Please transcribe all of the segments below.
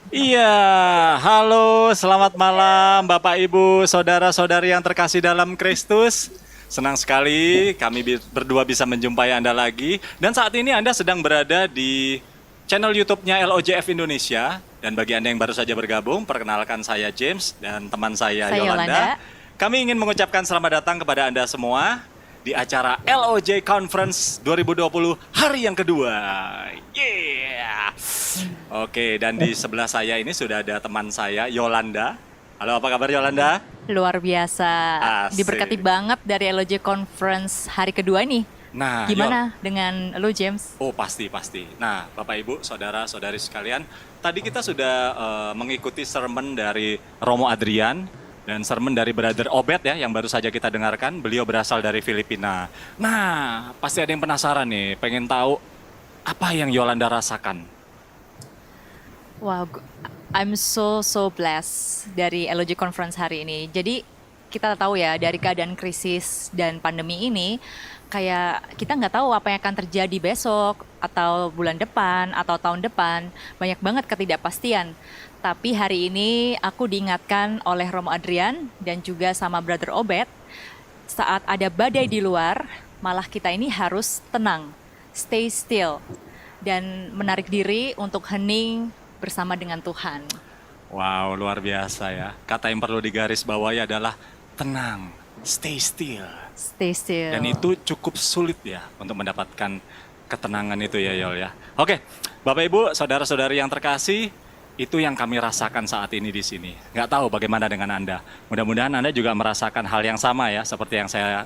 Iya, halo, selamat malam Bapak Ibu, saudara-saudari yang terkasih dalam Kristus. Senang sekali kami berdua bisa menjumpai Anda lagi. Dan saat ini Anda sedang berada di channel YouTube-nya LOJF Indonesia. Dan bagi Anda yang baru saja bergabung, perkenalkan saya James dan teman saya Yolanda. Kami ingin mengucapkan selamat datang kepada Anda semua di acara LOJ Conference 2020 hari yang kedua. Yeah. Oke, dan di sebelah saya ini sudah ada teman saya Yolanda. Halo, apa kabar Yolanda? Luar biasa. Asik. Diberkati banget dari LOJ Conference hari kedua nih. Nah, gimana dengan lo James? Oh, pasti. Nah, Bapak Ibu, saudara-saudari sekalian, tadi kita sudah mengikuti sermon dari Romo Adrian dan sermon dari Brother Obed ya, yang baru saja kita dengarkan. Beliau berasal dari Filipina. Nah, pasti ada yang penasaran nih, pengen tahu apa yang Yolanda rasakan. Wow, I'm so blessed dari LOJ Conference hari ini. Jadi kita tahu ya, dari keadaan krisis dan pandemi ini, kayak kita nggak tahu apa yang akan terjadi besok atau bulan depan atau tahun depan. Banyak banget ketidakpastian. Tapi hari ini aku diingatkan oleh Romo Adrian dan juga sama Brother Obed, saat ada badai di luar, malah kita ini harus tenang, stay still, dan menarik diri untuk hening bersama dengan Tuhan. Wow, luar biasa ya. Kata yang perlu digarisbawahi adalah tenang, stay still. Stay still. Dan itu cukup sulit ya untuk mendapatkan ketenangan itu ya Yol ya. Oke, Bapak Ibu, saudara-saudari yang terkasih, itu yang kami rasakan saat ini di sini. Nggak tahu bagaimana dengan Anda. Mudah-mudahan Anda juga merasakan hal yang sama ya, seperti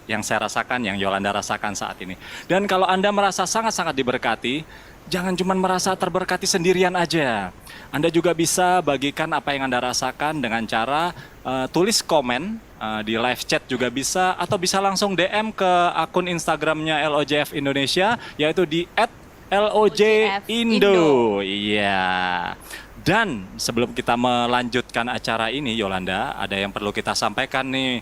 yang saya rasakan, yang Yolanda rasakan saat ini. Dan kalau Anda merasa sangat-sangat diberkati, jangan cuma merasa terberkati sendirian aja. Anda juga bisa bagikan apa yang Anda rasakan dengan cara tulis komen di live chat juga bisa, atau bisa langsung DM ke akun Instagramnya LOJF Indonesia, yaitu di @LOJindo. Iya. Dan sebelum kita melanjutkan acara ini, Yolanda, ada yang perlu kita sampaikan nih.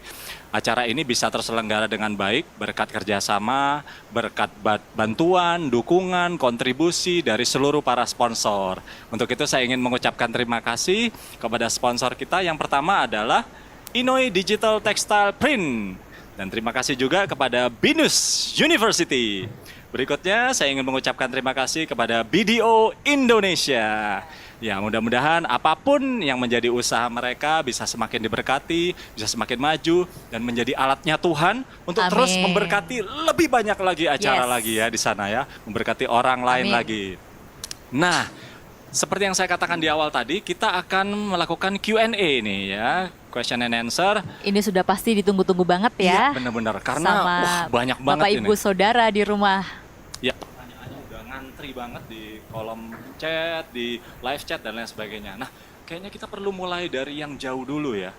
Acara ini bisa terselenggara dengan baik berkat kerjasama, berkat bantuan, dukungan, kontribusi dari seluruh para sponsor. Untuk itu saya ingin mengucapkan terima kasih kepada sponsor kita. Yang pertama adalah Inoi Digital Textile Print. Dan terima kasih juga kepada Binus University. Berikutnya saya ingin mengucapkan terima kasih kepada BDO Indonesia. Ya, mudah-mudahan apapun yang menjadi usaha mereka bisa semakin diberkati, bisa semakin maju, dan menjadi alatnya Tuhan untuk terus memberkati lebih banyak lagi acara lagi ya di sana ya, memberkati orang lain lagi. Nah, seperti yang saya katakan di awal tadi, kita akan melakukan Q&A nih ya, question and answer. Ini sudah pasti ditunggu-tunggu banget ya. Iya, benar-benar, karena sama banyak banget Bapak ini. Ibu Saudara di rumah. Ya, pertanyaannya udah ngantri banget di kolom chat, di live chat dan lain sebagainya. Nah, kayaknya kita perlu mulai dari yang jauh dulu ya.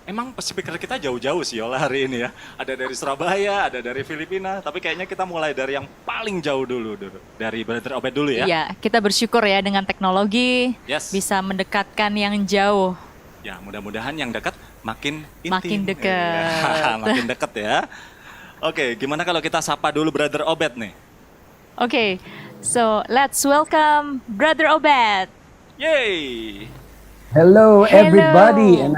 Emang speaker kita jauh-jauh sih Yola hari ini ya. Ada dari Surabaya, ada dari Filipina, tapi kayaknya kita mulai dari yang paling jauh dulu. Dari Brother Obed dulu ya. Iya, kita bersyukur ya dengan teknologi bisa mendekatkan yang jauh. Ya, mudah-mudahan yang dekat makin intim. Makin dekat. Makin dekat ya. Oke, gimana kalau kita sapa dulu Brother Obed nih? Okay, so let's welcome Brother Obed. Yay! Hello, everybody, and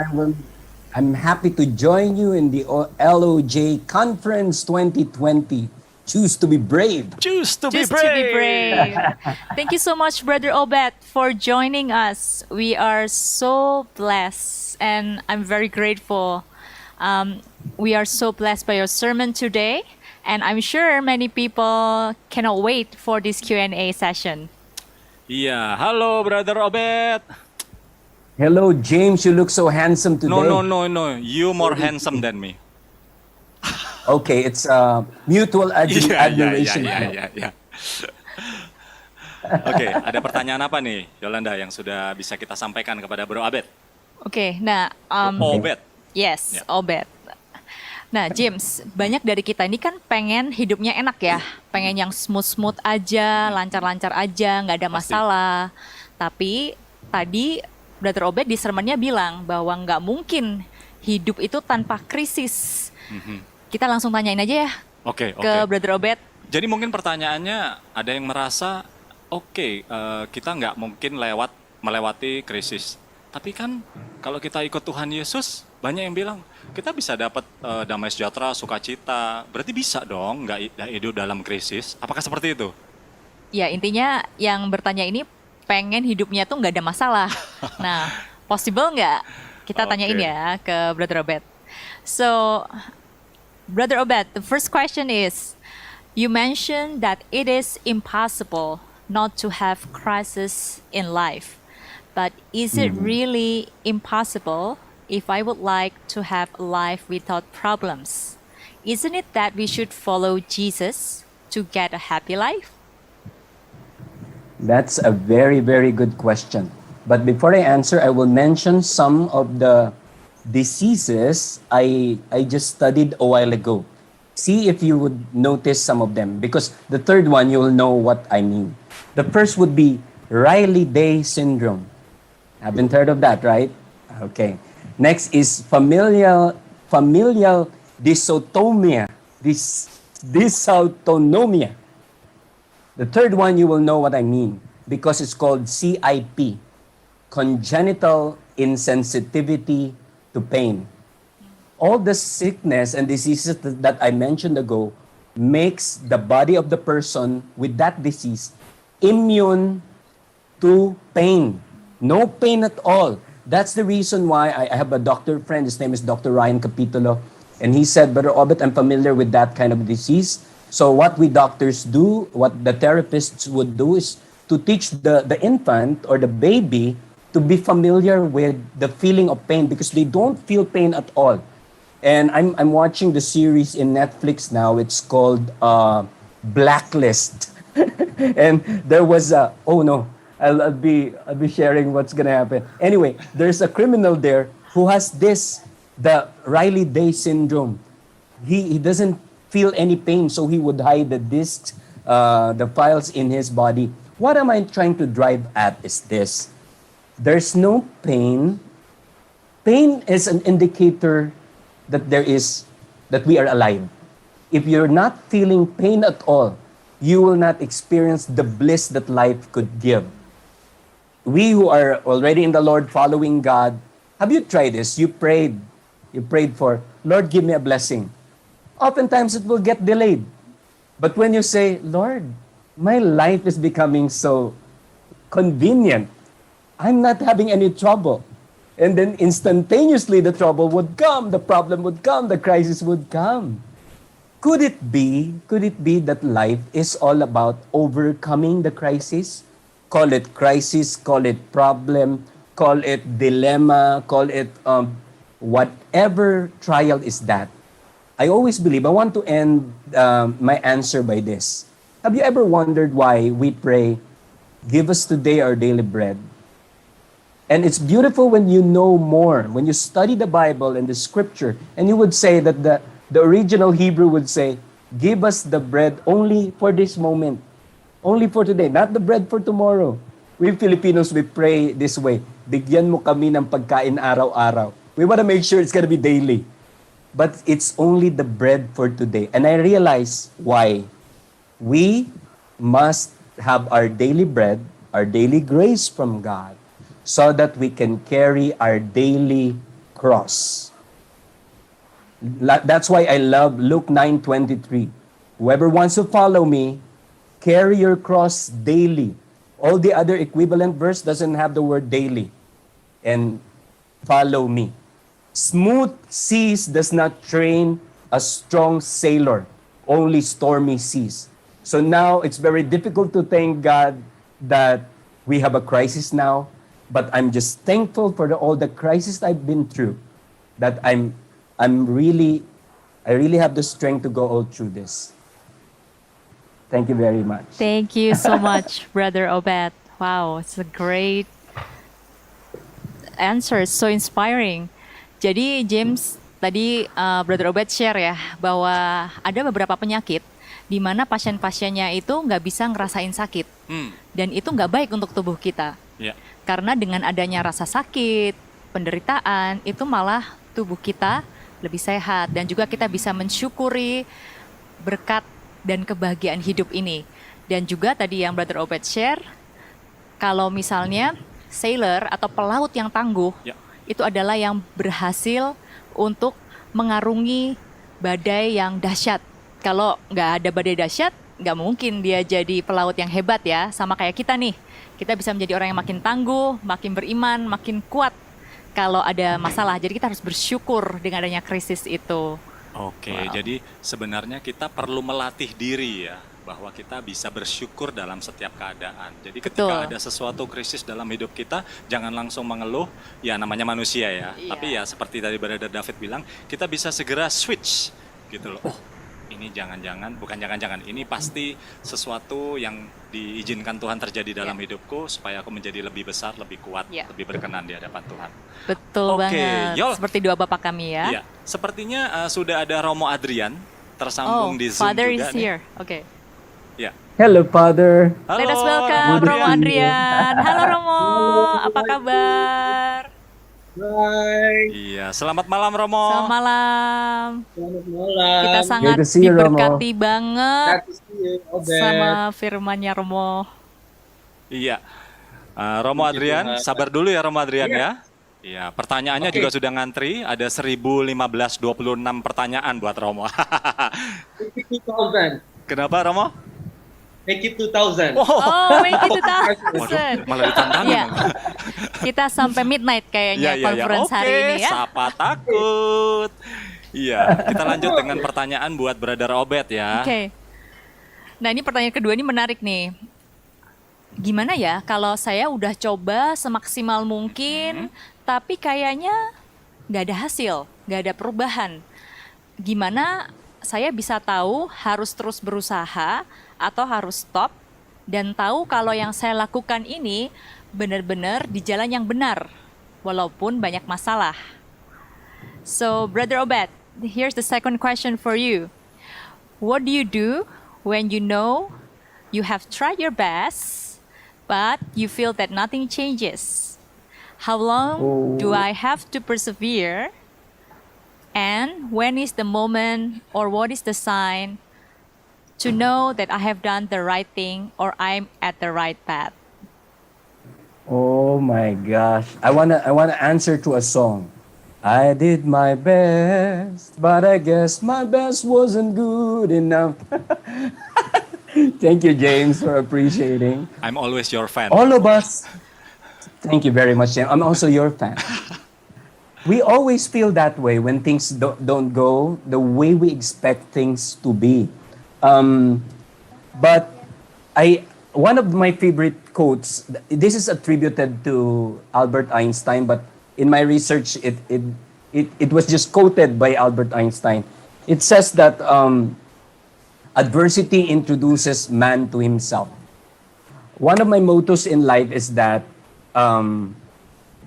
I'm happy to join you in the LOJ Conference 2020. Choose to be brave. Choose to be brave. Thank you so much, Brother Obed, for joining us. We are so blessed, and I'm very grateful. We are so blessed by your sermon today. And I'm sure many people cannot wait for this Q&A session. Iya, halo Brother Obed. Hello, James. You look so handsome today. No. You more handsome than me. Okay, it's mutual admiration. Iya. Oke, ada pertanyaan apa nih, Yolanda, yang sudah bisa kita sampaikan kepada Bro Obed? Oke, nah, Obed. Yes, Obed. Nah, James, banyak dari kita ini kan pengen hidupnya enak ya, pengen yang smooth-smooth aja, lancar-lancar aja, nggak ada masalah. Tapi tadi Brother Obed di sermonnya bilang bahwa nggak mungkin hidup itu tanpa krisis. Kita langsung tanyain aja ya ke Brother Obed. Jadi mungkin pertanyaannya ada yang merasa, kita nggak mungkin lewat melewati krisis. Tapi kan kalau kita ikut Tuhan Yesus, banyak yang bilang kita bisa dapat damai sejahtera, sukacita. Berarti bisa dong nggak hidup dalam krisis. Apakah seperti itu? Ya, intinya yang bertanya ini pengen hidupnya tuh nggak ada masalah. Nah, possible nggak? Kita tanyain Oke. ya ke Brother Obed. So, Brother Obed, the first question is, you mentioned that it is impossible not to have crisis in life. But is it really impossible if I would like to have a life without problems? Isn't it that we should follow Jesus to get a happy life? That's a very, very good question. But before I answer, I will mention some of the diseases I just studied a while ago. See if you would notice some of them, because the third one, you will know what I mean. The first would be Riley-Day syndrome. Haven't heard of that, right? Okay. Next is familial dysautonomia. Dysautonomia. The third one, you will know what I mean, because it's called CIP, congenital insensitivity to pain. All the sickness and diseases that I mentioned ago makes the body of the person with that disease immune to pain. No pain at all. That's the reason why I have a doctor friend. His name is Dr. Ryan Capitulo. And he said, Brother Obet, I'm familiar with that kind of disease. So what we doctors do, what the therapists would do, is to teach the infant or the baby to be familiar with the feeling of pain, because they don't feel pain at all. And I'm watching the series in Netflix now. It's called Blacklist. And there was oh no, I'll be sharing what's gonna happen. Anyway, there's a criminal there who has the Riley-Day syndrome. He doesn't feel any pain, so he would hide the discs, the files in his body. What am I trying to drive at is this: there's no pain. Pain is an indicator that that we are alive. If you're not feeling pain at all, you will not experience the bliss that life could give. We who are already in the Lord, following God, have you tried this? You prayed for, Lord, give me a blessing. Oftentimes it will get delayed. But when you say, Lord, my life is becoming so convenient, I'm not having any trouble. And then instantaneously the trouble would come, the problem would come, the crisis would come. Could it be that life is all about overcoming the crisis? Call it crisis, call it problem, call it dilemma, call it whatever trial is that. I always believe, I want to end my answer by this. Have you ever wondered why we pray, give us today our daily bread? And it's beautiful when you know more, when you study the Bible and the scripture, and you would say that the original Hebrew would say, give us the bread only for this moment, only for today, not the bread for tomorrow. We Filipinos, we pray this way, bigyan mo kami ng pagkain araw-araw. We want to make sure it's going to be daily. But it's only the bread for today. And I realize why. We must have our daily bread, our daily grace from God, so that we can carry our daily cross. That's why I love Luke 9:23. Whoever wants to follow me, carry your cross daily. All the other equivalent verse doesn't have the word daily. And follow me. Smooth seas does not train a strong sailor, only stormy seas. So now it's very difficult to thank God that we have a crisis now, but I'm just thankful for all the crisis I've been through, that I really have the strength to go all through this. Thank you very much. Thank you so much, Brother Obed. Wow, it's a great answer. It's so inspiring. Jadi James, tadi Brother Obed share ya, bahwa ada beberapa penyakit di mana pasien-pasiennya itu nggak bisa ngerasain sakit. Dan itu nggak baik untuk tubuh kita. Ya. Karena dengan adanya rasa sakit, penderitaan, itu malah tubuh kita lebih sehat. Dan juga kita bisa mensyukuri berkat dan kebahagiaan hidup ini. Dan juga tadi yang Brother Obed share, kalau misalnya sailor atau pelaut yang tangguh Ya. itu adalah yang berhasil untuk mengarungi badai yang dahsyat. Kalau nggak ada badai dahsyat, nggak mungkin dia jadi pelaut yang hebat ya. Sama kayak kita nih, kita bisa menjadi orang yang makin tangguh, makin beriman, makin kuat kalau ada masalah. Jadi kita harus bersyukur dengan adanya krisis itu. Oke, Wow. jadi sebenarnya kita perlu melatih diri ya, bahwa kita bisa bersyukur dalam setiap keadaan. Jadi ketika Betul. ada sesuatu krisis dalam hidup kita, jangan langsung mengeluh, ya namanya manusia ya. Iya. Tapi ya seperti tadi Brother David bilang, kita bisa segera switch gitu loh. Oh, ini bukan jangan-jangan, ini pasti sesuatu yang diizinkan Tuhan terjadi dalam hidupku supaya aku menjadi lebih besar, lebih kuat, Iya. lebih berkenan di hadapan Tuhan. Betul Oke, banget. Yol. Seperti doa Bapak kami ya. Iya, sepertinya sudah ada Romo Adrian tersambung di Zoom Father juga is nih. here. Oke. Ya. Hello, Father. Let us Halo, welcome Good Romo evening. Adrian. Halo Romo, apa kabar? Hai, Iya, selamat malam Romo. Selamat malam. selamat malam. Kita sangat to see you, Romo. diberkati banget Glad to see you, Obed. sama firman-Nya Romo. Iya. Romo Puji Adrian, Tuhan. sabar dulu ya Romo Adrian Iya. ya. Iya, pertanyaannya Oke. juga sudah ngantri, ada 1526 pertanyaan buat Romo. Make it 2,000. Kenapa Romo? Make it 2,000. Oh, Oh, make it waduh, 2000. malah ditantangin. Iya. Kita sampai midnight kayaknya conference hari ini ya. Siapa takut. Iya, kita lanjut dengan pertanyaan buat Brother Obed ya. Oke. Nah, ini pertanyaan kedua ini menarik nih. Gimana ya kalau saya udah coba semaksimal mungkin, tapi kayaknya nggak ada hasil, nggak ada perubahan. Gimana saya bisa tahu harus terus berusaha atau harus stop dan tahu kalau yang saya lakukan ini benar-benar di jalan yang benar, walaupun banyak masalah. So, Brother Obed, here's the second question for you. What do you do when you know you have tried your best, but you feel that nothing changes? How long do I have to persevere? And when is the moment or what is the sign to know that I have done the right thing or I'm at the right path? Oh my gosh. I wanna answer to a song. I did my best, but I guess my best wasn't good enough. Thank you, James, for appreciating. I'm always your fan. All of us. Thank you very much, James. I'm also your fan. We always feel that way when things don't go the way we expect things to be. But one of my favorite quotes, this is attributed to Albert Einstein, but in my research, it was just quoted by Albert Einstein. It says that adversity introduces man to himself. One of my mottos in life is that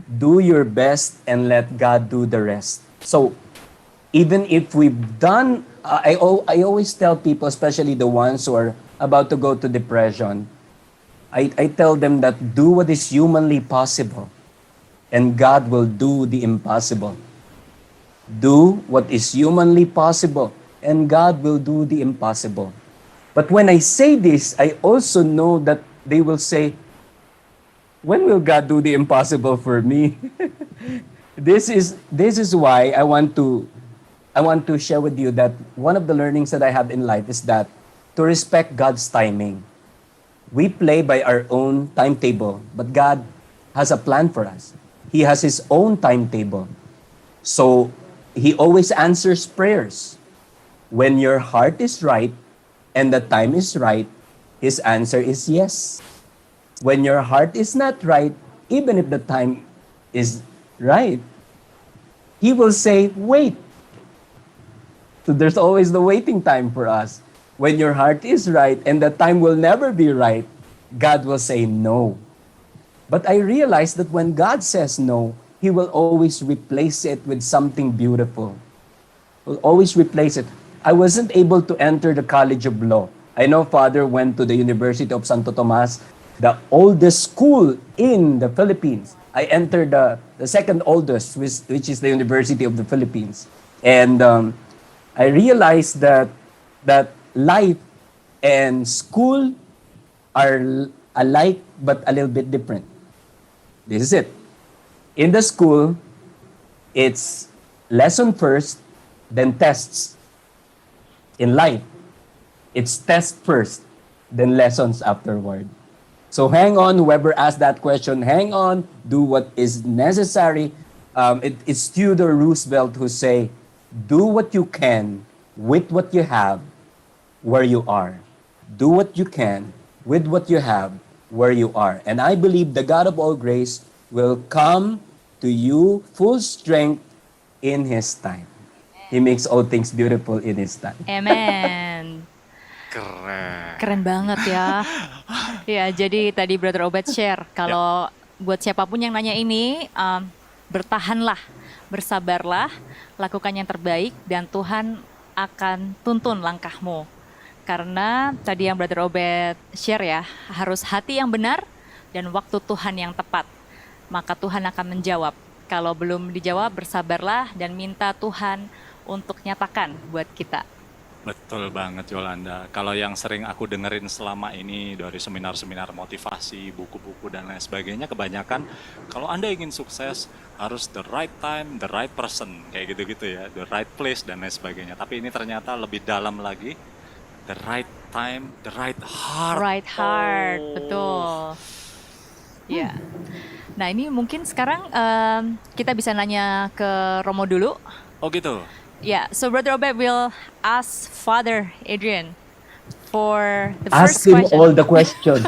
do your best and let God do the rest. So even if we've done, I always tell people, especially the ones who are about to go to depression, I tell them that do what is humanly possible and God will do the impossible. Do what is humanly possible and God will do the impossible. But when I say this, I also know that they will say, when will God do the impossible for me? This is why I want to share with you that one of the learnings that I have in life is that to respect God's timing. We play by our own timetable, but God has a plan for us. He has His own timetable. So He always answers prayers. When your heart is right and the time is right, His answer is yes. When your heart is not right, even if the time is right, He will say, wait. So there's always the waiting time for us. When your heart is right and the time will never be right, God will say no. But I realize that when God says no, He will always replace it with something beautiful. Will always replace it. I wasn't able to enter the College of Law. I know Father went to the University of Santo Tomas, the oldest school in the Philippines. I entered the second oldest, which is the University of the Philippines. And I realized that life and school are alike but a little bit different. This is it. In the school, it's lesson first, then tests. In life, it's test first, then lessons afterward. So hang on, whoever asked that question, hang on, do what is necessary. It's Theodore Roosevelt who say, do what you can with what you have where you are. Do what you can with what you have where you are. And I believe the God of all grace will come to you full strength in His time. He makes all things beautiful in His time. Amen. Keren. Keren banget ya. Ya, jadi tadi Brother Obed share kalau buat siapapun yang nanya ini, bertahanlah, bersabarlah, lakukan yang terbaik dan Tuhan akan tuntun langkahmu. Karena tadi yang Brother Obed share ya, harus hati yang benar dan waktu Tuhan yang tepat. Maka Tuhan akan menjawab. Kalau belum dijawab, bersabarlah dan minta Tuhan untuk nyatakan buat kita. Betul banget Yolanda. Kalau yang sering aku dengerin selama ini dari seminar-seminar motivasi, buku-buku dan lain sebagainya, kebanyakan kalau Anda ingin sukses harus the right time, the right person, kayak gitu-gitu ya, the right place dan lain sebagainya. Tapi ini ternyata lebih dalam lagi, the right time, the right heart. Right heart, Oh. betul. Ya. Nah ini mungkin sekarang kita bisa nanya ke Romo dulu. Oh gitu. Yeah, so Brother Obed will ask Father Adrian for the Ask first him question. all the questions.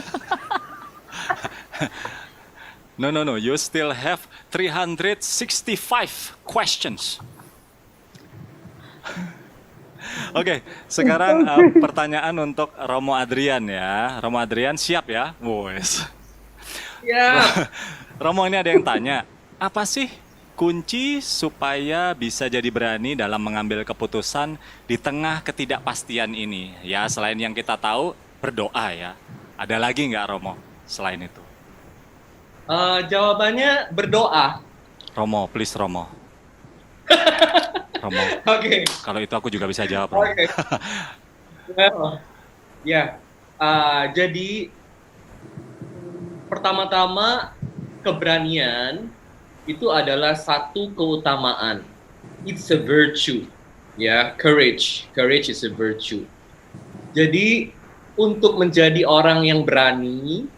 No. You still have 365 questions. Oke, sekarang pertanyaan untuk Romo Adrian ya. Romo Adrian siap ya? Wes. Ya. Romo ini ada yang tanya, apa sih kunci supaya bisa jadi berani dalam mengambil keputusan di tengah ketidakpastian ini? Ya, selain yang kita tahu, berdoa ya. Ada lagi nggak Romo selain itu? Jawabannya berdoa. Romo, please Romo. Romo, Oke. kalau itu aku juga bisa jawab Romo. Oke. Well, ya. Jadi pertama-tama keberanian itu adalah satu keutamaan. It's a virtue. Ya, courage. Courage is a virtue. Jadi untuk menjadi orang yang berani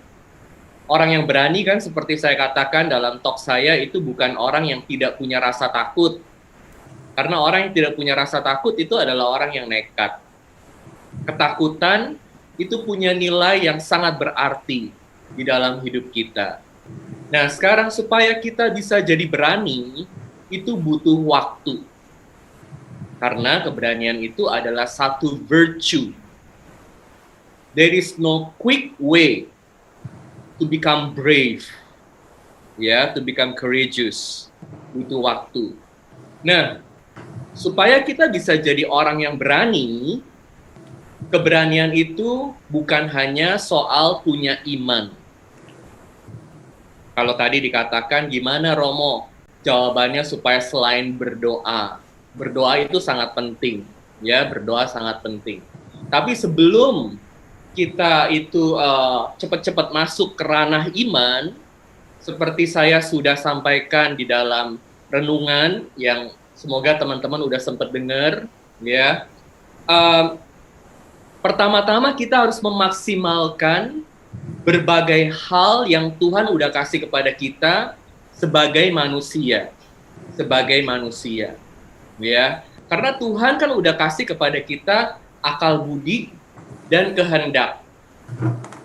kan seperti saya katakan dalam talk saya itu bukan orang yang tidak punya rasa takut. Karena orang yang tidak punya rasa takut itu adalah orang yang nekat. Ketakutan itu punya nilai yang sangat berarti di dalam hidup kita. Nah, sekarang supaya kita bisa jadi berani, itu butuh waktu. Karena keberanian itu adalah satu virtue. There is no quick way to become brave. Ya, to become courageous. Butuh waktu. Nah, supaya kita bisa jadi orang yang berani, keberanian itu bukan hanya soal punya iman. Kalau tadi dikatakan gimana Romo, jawabannya supaya selain berdoa. Berdoa itu sangat penting, ya, berdoa sangat penting. Tapi sebelum kita itu cepat-cepat masuk ke ranah iman, seperti saya sudah sampaikan di dalam renungan yang semoga teman-teman udah sempat dengar, ya. Pertama-tama kita harus memaksimalkan berbagai hal yang Tuhan udah kasih kepada kita sebagai manusia, ya. Karena Tuhan kan udah kasih kepada kita akal budi dan kehendak.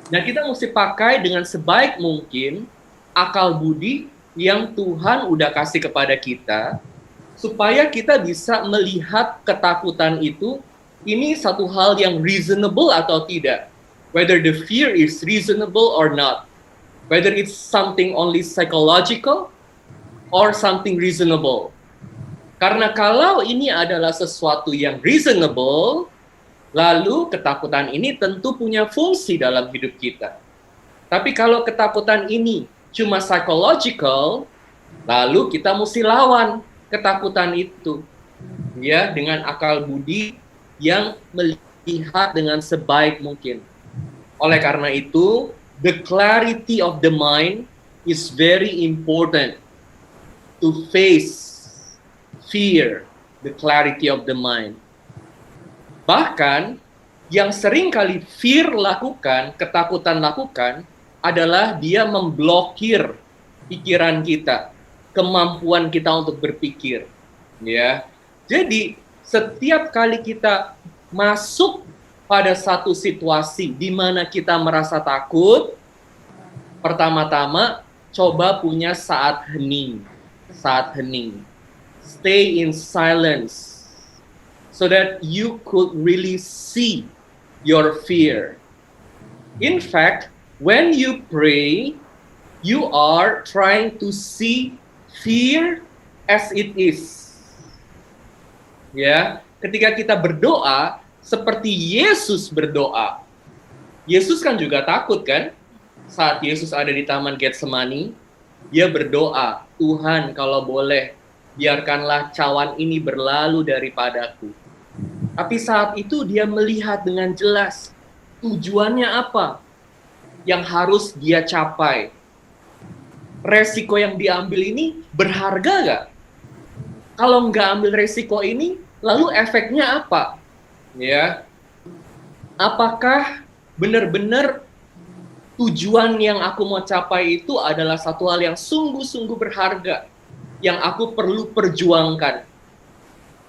Nah, kita mesti pakai dengan sebaik mungkin akal budi yang Tuhan udah kasih kepada kita, supaya kita bisa melihat ketakutan itu, ini satu hal yang reasonable atau tidak. Whether the fear is reasonable or not. Whether it's something only psychological or something reasonable. Karena kalau ini adalah sesuatu yang reasonable, lalu ketakutan ini tentu punya fungsi dalam hidup kita. Tapi kalau ketakutan ini cuma psychological, lalu kita mesti lawan ketakutan itu, ya, dengan akal budi yang melihat dengan sebaik mungkin. Oleh karena itu, the clarity of the mind it's very important to face fear, the clarity of the mind. Bahkan, yang sering kali fear lakukan, ketakutan lakukan, adalah dia memblokir pikiran kita, kemampuan kita untuk berpikir. Ya, jadi setiap kali kita masuk pada satu situasi di mana kita merasa takut, pertama-tama coba punya saat hening. Saat hening. Stay in silence so that you could really see your fear. In fact, when you pray, you are trying to see fear as it is. Ya, ketika kita berdoa seperti Yesus berdoa. Yesus kan juga takut kan? Saat Yesus ada di Taman Getsemani, dia berdoa, Tuhan kalau boleh, biarkanlah cawan ini berlalu daripadaku. Tapi saat itu dia melihat dengan jelas tujuannya apa yang harus dia capai. Resiko yang diambil ini berharga nggak? Kalau nggak ambil resiko ini, lalu efeknya apa? Ya, apakah benar-benar tujuan yang aku mau capai itu adalah satu hal yang sungguh-sungguh berharga, yang aku perlu perjuangkan?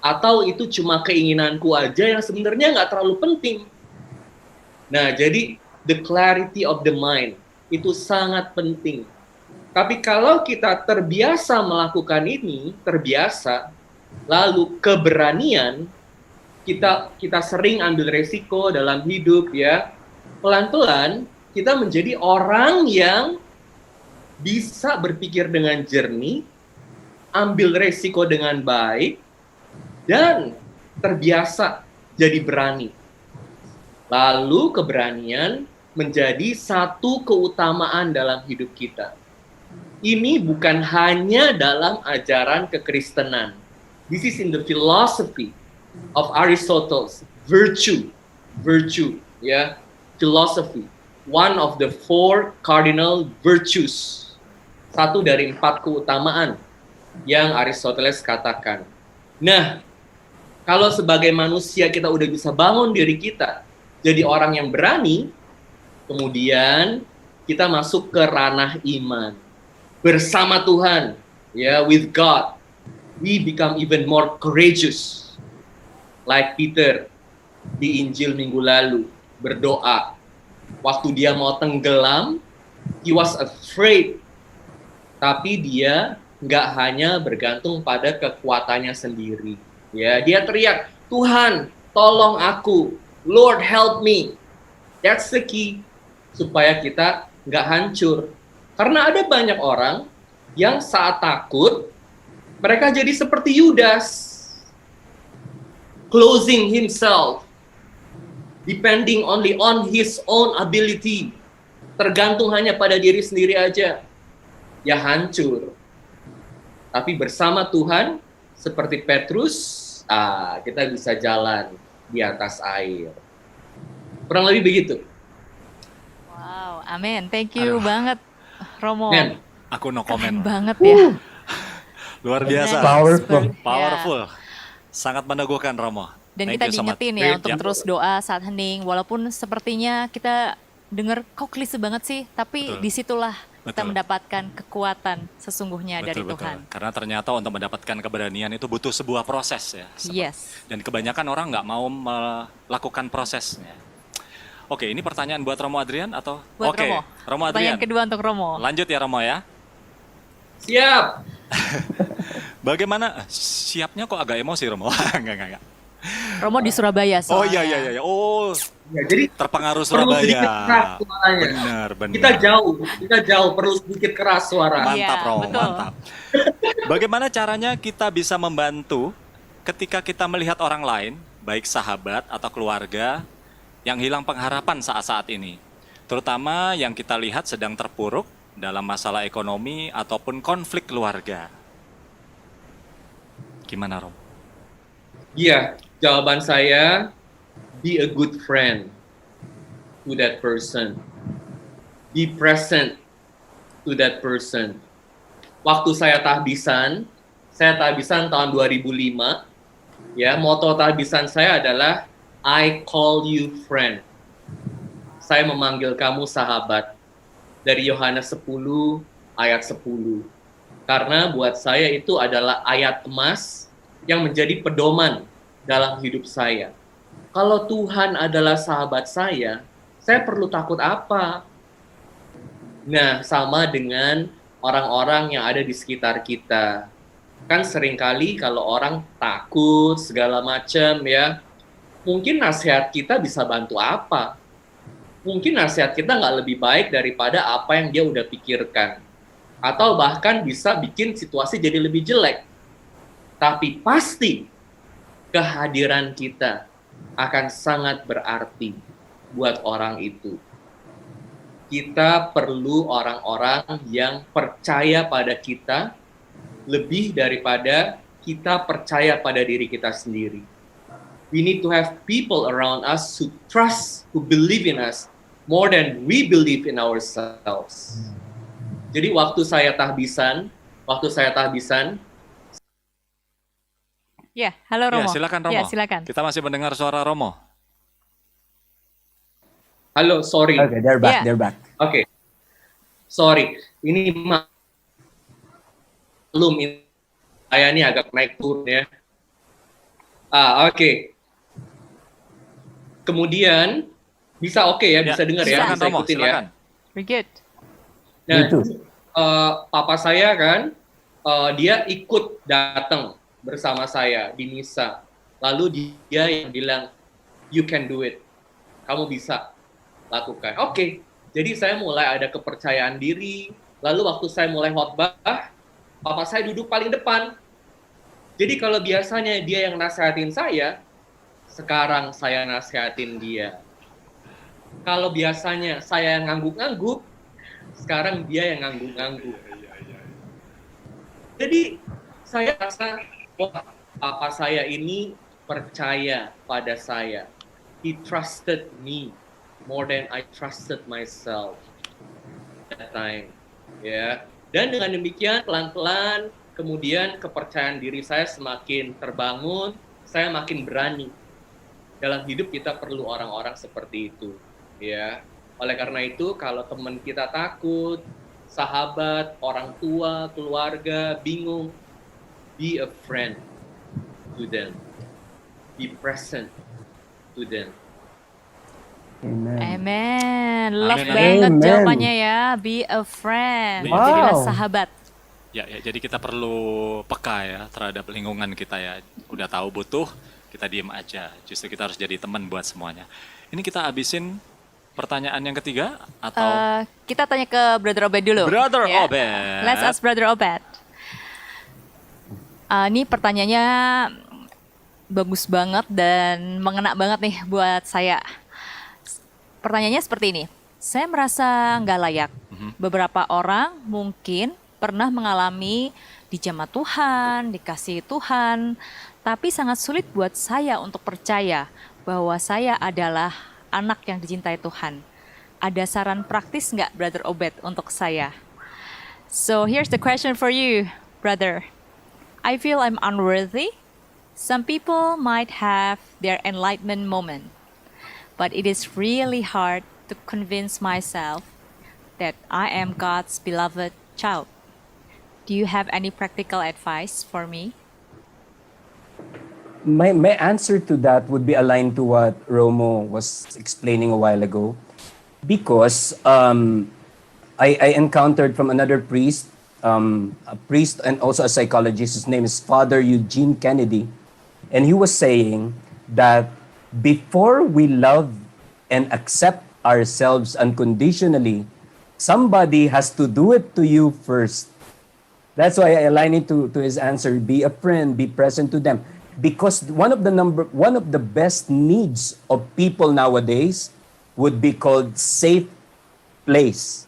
Atau itu cuma keinginanku aja yang sebenarnya nggak terlalu penting? Nah, jadi the clarity of the mind itu sangat penting. Tapi kalau kita terbiasa melakukan ini, lalu keberanian, kita sering ambil resiko dalam hidup ya, pelan-pelan kita menjadi orang yang bisa berpikir dengan jernih, ambil resiko dengan baik, dan terbiasa jadi berani. Lalu keberanian menjadi satu keutamaan dalam hidup kita. Ini bukan hanya dalam ajaran kekristenan. This is in the philosophy of Aristotle's virtue, ya, philosophy. One of the 4 cardinal virtues. Satu dari 4 keutamaan yang Aristoteles katakan. Nah, kalau sebagai manusia kita udah bisa bangun diri kita jadi orang yang berani, kemudian kita masuk ke ranah iman. Bersama Tuhan, ya, with God, we become even more courageous. Like Peter di Injil minggu lalu, berdoa. Waktu dia mau tenggelam, he was afraid. Tapi dia nggak hanya bergantung pada kekuatannya sendiri. Ya, dia teriak, Tuhan, tolong aku. Lord, help me. That's the key. Supaya kita nggak hancur. Karena ada banyak orang yang saat takut, mereka jadi seperti Yudas. Closing himself. Depending only on his own ability. Tergantung hanya pada diri sendiri aja. Ya hancur. Tapi bersama Tuhan, seperti Petrus, kita bisa jalan di atas air. Kurang lebih begitu. Wow, amin. Thank you banget, Romo. Men, Aku no Keren comment. banget ya. Luar biasa. Powerful. Powerful. Sangat meneguhkan Romo. Dan Thank kita you so much. diingetin ya Great, untuk ya. terus doa saat hening. Walaupun sepertinya kita dengar kok klise banget sih, tapi Betul. disitulah kita Betul. mendapatkan kekuatan sesungguhnya dari Betul. Tuhan. Karena ternyata untuk mendapatkan keberanian itu butuh sebuah proses ya. Yes. Dan kebanyakan orang nggak mau melakukan prosesnya. Oke, ini pertanyaan buat Romo Adrian atau? Buat Oke, Romo. Romo Adrian. Pertanyaan kedua untuk Romo. Lanjut ya Romo ya. siap. Bagaimana siapnya kok agak emosi Romo? enggak. Romo di Surabaya Oh soalnya. iya. Oh, Ya, jadi terpengaruh perlu sedikit Surabaya. keras suaranya. Benar. Kita jauh, perlu sedikit keras suara. Iya, Mantap Romo, betul. mantap. Bagaimana caranya kita bisa membantu ketika kita melihat orang lain, baik sahabat atau keluarga, yang hilang pengharapan saat-saat ini? Terutama yang kita lihat sedang terpuruk dalam masalah ekonomi ataupun konflik keluarga. Gimana Romo? Iya, jawaban saya, be a good friend to that person. Be present to to that person. Waktu saya tahbisan tahun 2005, ya, moto tahbisan saya adalah I call you friend. Saya memanggil kamu sahabat. Dari Yohanes 10 ayat 10. Karena buat saya itu adalah ayat emas yang menjadi pedoman dalam hidup saya. Kalau Tuhan adalah sahabat saya perlu takut apa? Nah, sama dengan orang-orang yang ada di sekitar kita. Kan seringkali kalau orang takut segala macam ya, mungkin nasihat kita bisa bantu apa? Mungkin nasihat kita nggak lebih baik daripada apa yang dia udah pikirkan. Atau bahkan bisa bikin situasi jadi lebih jelek. Tapi pasti kehadiran kita akan sangat berarti buat orang itu. Kita perlu orang-orang yang percaya pada kita lebih daripada kita percaya pada diri kita sendiri. We need to have people around us who trust, who believe in us more than we believe in ourselves. Jadi waktu saya tahbisan, Ya, halo Romo. Ya, silakan Romo. Ya, silakan. Kita masih mendengar suara Romo. halo, sorry. Okay, they're back. Yeah. They're back. Oke. Sorry, ini maklum saya ini agak naik turun ya. Oke. Kemudian bisa oke ya, bisa dengar ya, Silakan bisa Romo, ikutin silakan. We're good. ya. Nah, Me too. papa saya kan, dia ikut datang bersama saya di misa. Lalu dia yang bilang, you can do it. Kamu bisa lakukan. Oke. Jadi saya mulai ada kepercayaan diri. Lalu waktu saya mulai khotbah, papa saya duduk paling depan. Jadi kalau biasanya dia yang nasihatin saya, sekarang saya nasihatin dia. Kalau biasanya saya yang ngangguk-ngangguk, sekarang dia yang ngangguk-ngangguk. Jadi saya rasa, wah, papa saya ini percaya pada saya. He trusted me more than I trusted myself that time. Ya. Dan dengan demikian pelan-pelan kemudian kepercayaan diri saya semakin terbangun, saya makin berani. Dalam hidup kita perlu orang-orang seperti itu, ya. Oleh karena itu kalau teman kita takut, sahabat, orang tua, keluarga bingung, be a friend to them. Be present to them. Amen. Amen. Love Amin, banget amin. jawabannya ya. Be a friend. Wow. Jadilah sahabat. Ya, jadi kita perlu peka ya terhadap lingkungan kita ya. Udah tahu butuh, kita diem aja. Justru kita harus jadi teman buat semuanya. Ini kita habisin pertanyaan yang ketiga atau Kita tanya ke Brother Obed dulu. Brother Ya. Obed. Let's ask Brother Obed. Ini pertanyaannya bagus banget dan mengena banget nih buat saya. Pertanyaannya seperti ini. Saya merasa nggak layak. Beberapa orang mungkin pernah mengalami dijamah Tuhan, dikasihi Tuhan, tapi sangat sulit buat saya untuk percaya bahwa saya adalah anak yang dicintai Tuhan. Ada saran praktis nggak, Brother Obed, untuk saya? So here's the question for you, brother. I feel I'm unworthy. Some people might have their enlightenment moment, but it is really hard to convince myself that I am God's beloved child. Do you have any practical advice for me? My answer to that would be aligned to what Romo was explaining a while ago, because I encountered from another priest, a priest and also a psychologist. His name is Father Eugene Kennedy, and he was saying that before we love and accept ourselves unconditionally, somebody has to do it to you first. That's why I align it to his answer. Be a friend, be present to them. Because one of the best needs of people nowadays would be called safe place.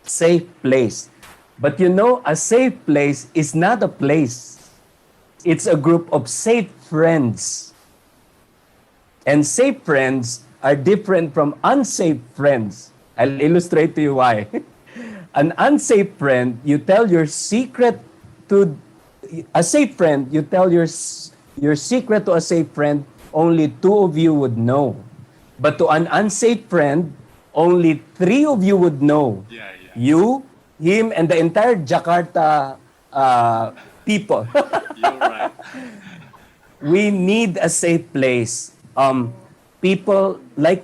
Safe place. But you know, a safe place is not a place. It's a group of safe friends. And safe friends are different from unsafe friends. I'll illustrate to you why. An unsafe friend, you tell your secret to a safe friend, you tell your secret to a safe friend, only two of you would know. But to an unsafe friend, only three of you would know. Yeah, yeah. You, him, and the entire Jakarta people. You're right. We need a safe place. People like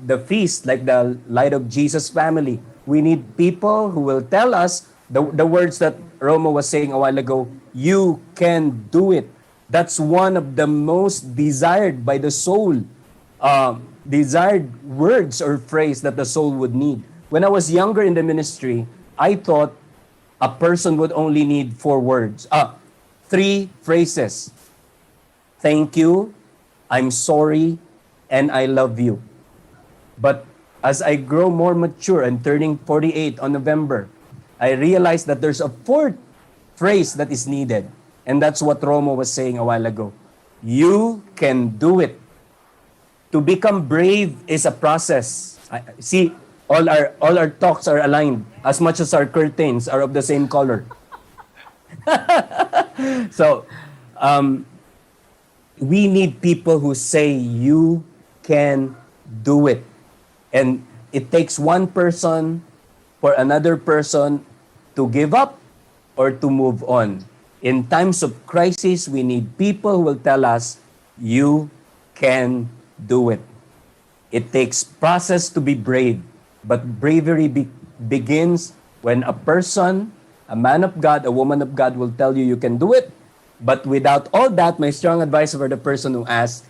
the feast, like the Light of Jesus family. We need people who will tell us the words that Roma was saying a while ago. You can do it. That's one of the most desired by the soul, desired words or phrase that the soul would need. When I was younger in the ministry, I thought a person would only need 4 words, 3 phrases. Thank you, I'm sorry, and I love you. But as I grow more mature and turning 48 on November, I realized that there's a 4th phrase that is needed. And that's what Romo was saying a while ago. You can do it. To become brave is a process. See, all our talks are aligned as much as our curtains are of the same color. So, we need people who say you can do it. And it takes one person for another person to give up or to move on. In times of crisis, we need people who will tell us, you can do it. It takes process to be brave, but bravery begins when a person, a man of God, a woman of God will tell you you can do it. But without all that, my strong advice for the person who asked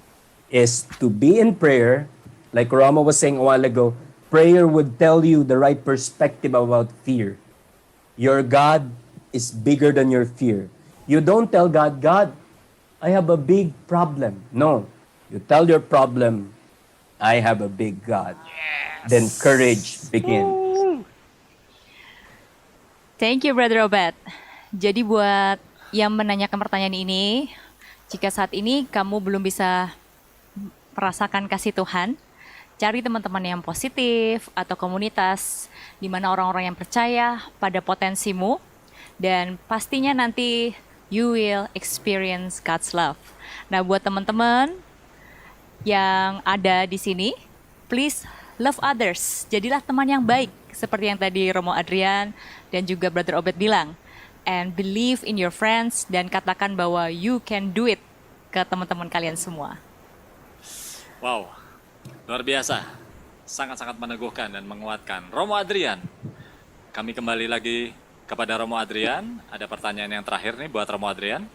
is to be in prayer. Like Rama was saying a while ago, prayer would tell you the right perspective about fear. Your God is bigger than your fear. You don't tell God, God, I have a big problem. No, you tell your problem, I have a big God. Yes. Then courage begins. Thank you, Brother Robert. Jadi buat yang menanyakan pertanyaan ini, jika saat ini kamu belum bisa merasakan kasih Tuhan, cari teman-teman yang positif atau komunitas di mana orang-orang yang percaya pada potensimu, dan pastinya nanti you will experience God's love. Nah, buat teman-teman yang ada di sini, please love others. Jadilah teman yang baik, seperti yang tadi Romo Adrian dan juga Brother Obed bilang. And believe in your friends, dan katakan bahwa you can do it ke teman-teman kalian semua. Wow, luar biasa. Sangat-sangat meneguhkan dan menguatkan. Romo Adrian, kami kembali lagi kepada Romo Adrian. Ada pertanyaan yang terakhir nih buat Romo Adrian.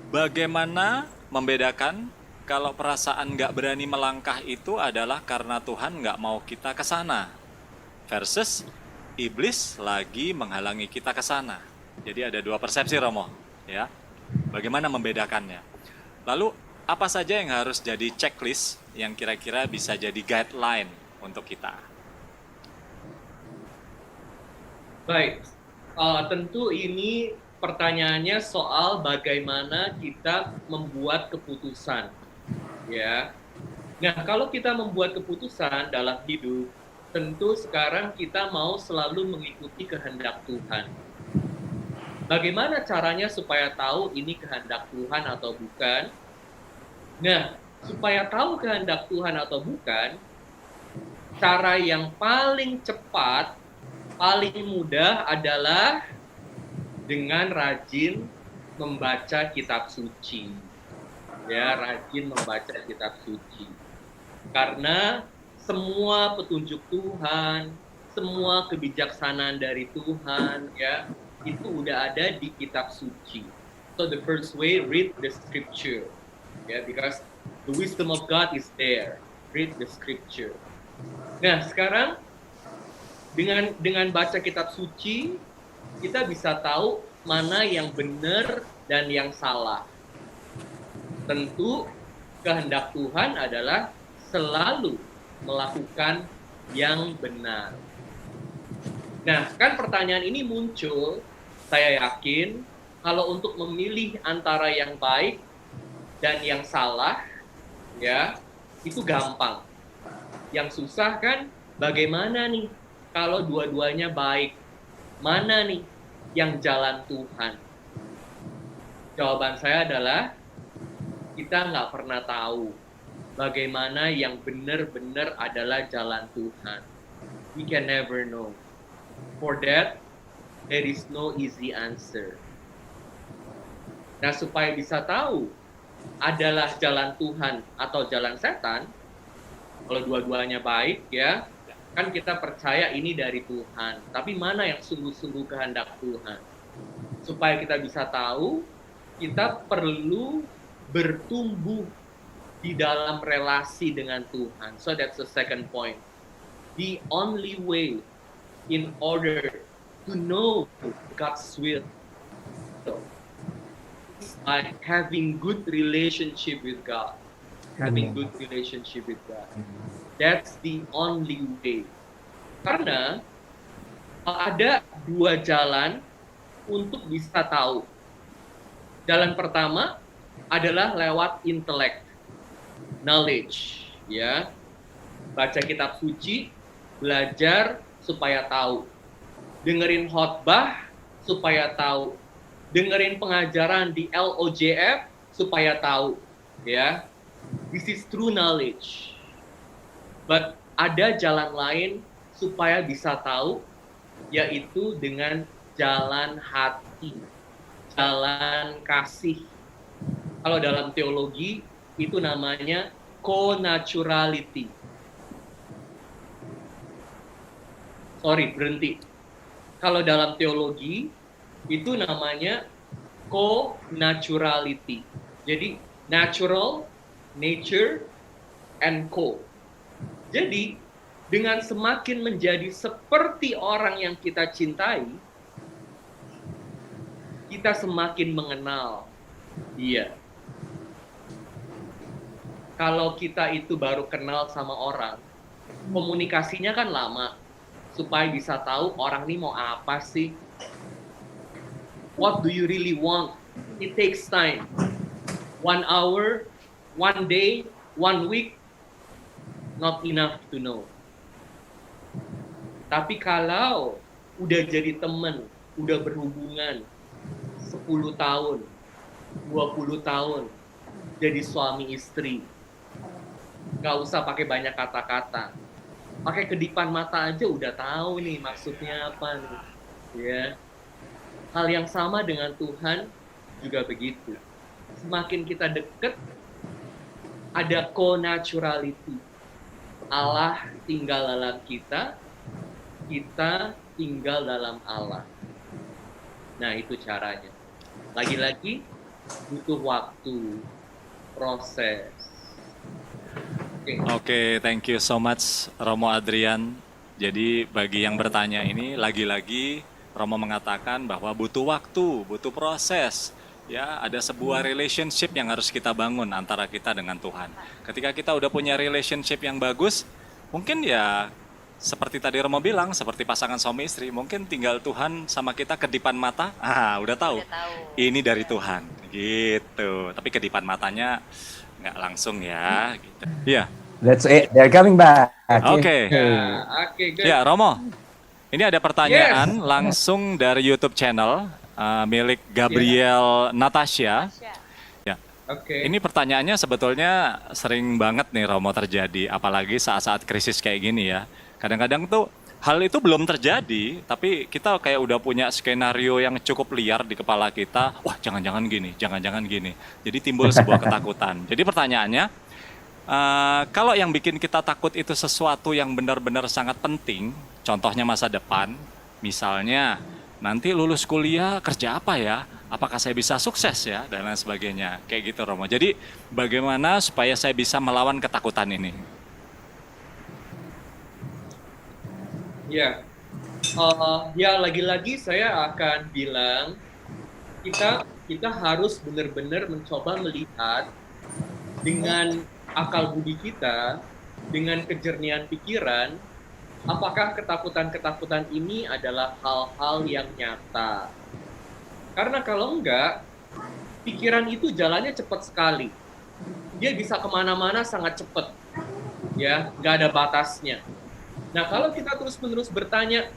Bagaimana membedakan kalau perasaan nggak berani melangkah itu adalah karena Tuhan nggak mau kita ke sana, versus iblis lagi menghalangi kita ke sana. Jadi ada 2 persepsi, Romo, ya. Bagaimana membedakannya? Lalu apa saja yang harus jadi checklist yang kira-kira bisa jadi guideline untuk kita? Baik, tentu ini pertanyaannya soal bagaimana kita membuat keputusan, ya. Nah, kalau kita membuat keputusan dalam hidup, tentu sekarang kita mau selalu mengikuti kehendak Tuhan. Bagaimana caranya supaya tahu ini kehendak Tuhan atau bukan? Nah, supaya tahu kehendak Tuhan atau bukan, cara yang paling cepat, paling mudah adalah dengan rajin membaca kitab suci. Ya, rajin membaca kitab suci. Karena semua petunjuk Tuhan, semua kebijaksanaan dari Tuhan, ya, itu udah ada di kitab suci. So the first way, read the scripture. Yeah, because the wisdom of God is there. Read the scripture. Nah, sekarang dengan baca kitab suci, kita bisa tahu mana yang benar dan yang salah. Tentu kehendak Tuhan adalah selalu melakukan yang benar. Nah, kan pertanyaan ini muncul, saya yakin, kalau untuk memilih antara yang baik dan yang salah, ya, itu gampang. Yang susah kan, bagaimana nih kalau dua-duanya baik, mana nih yang jalan Tuhan? Jawaban saya adalah kita nggak pernah tahu bagaimana yang benar-benar adalah jalan Tuhan. We can never know. For that, there is no easy answer. Nah, supaya bisa tahu adalah jalan Tuhan atau jalan setan, kalau dua-duanya baik ya, kan kita percaya ini dari Tuhan. Tapi mana yang sungguh-sungguh kehendak Tuhan? Supaya kita bisa tahu, kita perlu bertumbuh di dalam relasi dengan Tuhan. So that's the second point. The only way in order to know God's will is by having good relationship with God. Having good relationship with God. That's the only way. Karena ada dua jalan untuk bisa tahu. Jalan pertama adalah lewat intelek, knowledge, ya. Baca kitab suci, belajar supaya tahu. Dengerin khotbah supaya tahu. Dengerin pengajaran di LOJF supaya tahu, ya. This is true knowledge. But ada jalan lain supaya bisa tahu, yaitu dengan jalan hati, jalan kasih. Kalau dalam teologi, itu namanya co-naturality. Berhenti. Kalau dalam teologi, itu namanya co-naturality. Jadi, natural, nature, and co. Jadi, dengan semakin menjadi seperti orang yang kita cintai, kita semakin mengenal dia. Kalau kita itu baru kenal sama orang, komunikasinya kan lama, supaya bisa tahu orang ini mau apa sih. What do you really want? It takes time. 1 hour, 1 day, 1 week, not enough to know. Tapi kalau udah jadi teman, udah berhubungan 10 tahun, 20 tahun, jadi suami istri, nggak usah pakai banyak kata-kata. Pakai kedipan mata aja udah tahu nih maksudnya apa nih. Ya. Hal yang sama dengan Tuhan juga begitu. Semakin kita deket, ada co-naturality. Allah tinggal dalam kita tinggal dalam Allah. Nah, itu caranya. Lagi-lagi, butuh waktu, proses. Oke, thank you so much Romo Adrian. Jadi bagi yang bertanya ini, lagi-lagi Romo mengatakan bahwa butuh waktu, butuh proses. Ya, ada sebuah relationship yang harus kita bangun antara kita dengan Tuhan. Ketika kita udah punya relationship yang bagus, mungkin ya seperti tadi Romo bilang, seperti pasangan suami istri, mungkin tinggal Tuhan sama kita kedipan mata, udah tahu. Ini dari Tuhan, gitu. Tapi kedipan matanya nggak langsung ya, gitu. Iya. That's it. They're coming back. Oke. Oke, good. Ya, Romo. Ini ada pertanyaan langsung dari YouTube channel milik Gabriel Natasha. Ya. Oke. Ini pertanyaannya sebetulnya sering banget nih Romo terjadi, apalagi saat-saat krisis kayak gini ya. Kadang-kadang tuh hal itu belum terjadi, tapi kita kayak udah punya skenario yang cukup liar di kepala kita. Wah, jangan-jangan gini, jangan-jangan gini. Jadi timbul sebuah ketakutan. Jadi pertanyaannya, kalau yang bikin kita takut itu sesuatu yang benar-benar sangat penting, contohnya masa depan, misalnya nanti lulus kuliah kerja apa ya? Apakah saya bisa sukses ya? Dan lain sebagainya. Kayak gitu Romo. Jadi bagaimana supaya saya bisa melawan ketakutan ini? Ya, ya lagi-lagi saya akan bilang kita harus benar-benar mencoba melihat dengan akal budi kita, dengan kejernihan pikiran, apakah ketakutan-ketakutan ini adalah hal-hal yang nyata. Karena kalau enggak, pikiran itu jalannya cepat sekali. Dia bisa kemana-mana sangat cepat, ya, nggak ada batasnya. Nah, kalau kita terus-menerus bertanya,